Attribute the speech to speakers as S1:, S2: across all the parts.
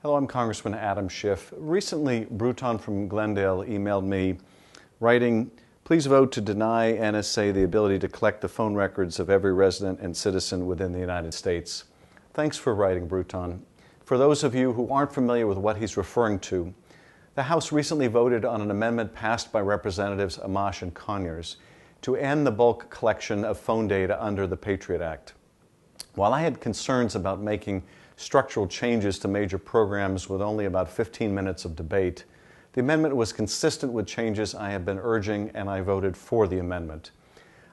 S1: Hello, I'm Congressman Adam Schiff. Recently, Bruton from Glendale emailed me writing, "Please vote to deny NSA the ability to collect the phone records of every resident and citizen within the United States." Thanks for writing, Bruton. For those of you who aren't familiar with what he's referring to, the House recently voted on an amendment passed by Representatives Amash and Conyers to end the bulk collection of phone data under the Patriot Act. While I had concerns about making structural changes to major programs with only about 15 minutes of debate, the amendment was consistent with changes I have been urging, and I voted for the amendment.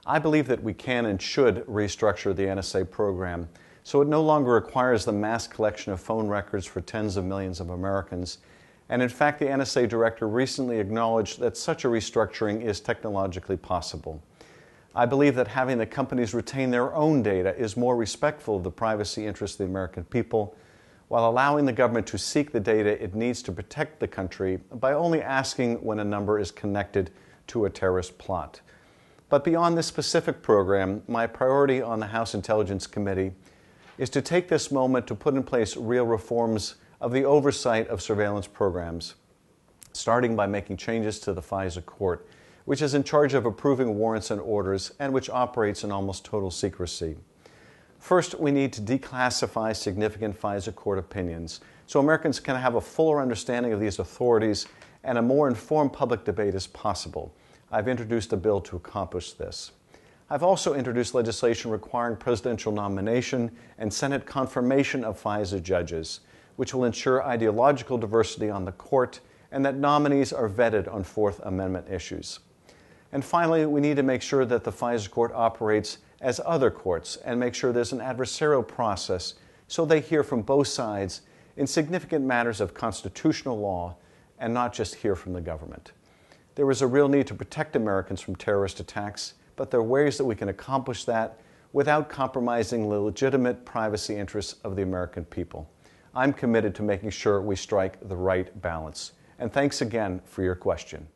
S1: I believe that we can and should restructure the NSA program so it no longer requires the mass collection of phone records for tens of millions of Americans. And in fact, the NSA director recently acknowledged that such a restructuring is technologically possible. I believe that having the companies retain their own data is more respectful of the privacy interests of the American people, while allowing the government to seek the data it needs to protect the country by only asking when a number is connected to a terrorist plot. But beyond this specific program, my priority on the House Intelligence Committee is to take this moment to put in place real reforms of the oversight of surveillance programs, starting by making changes to the FISA court, which is in charge of approving warrants and orders and which operates in almost total secrecy. First, we need to declassify significant FISA court opinions so Americans can have a fuller understanding of these authorities and a more informed public debate as possible. I've introduced a bill to accomplish this. I've also introduced legislation requiring presidential nomination and Senate confirmation of FISA judges, which will ensure ideological diversity on the court and that nominees are vetted on Fourth Amendment issues. And finally, we need to make sure that the FISA court operates as other courts and make sure there's an adversarial process so they hear from both sides in significant matters of constitutional law and not just hear from the government. There is a real need to protect Americans from terrorist attacks, but there are ways that we can accomplish that without compromising the legitimate privacy interests of the American people. I'm committed to making sure we strike the right balance. And thanks again for your question.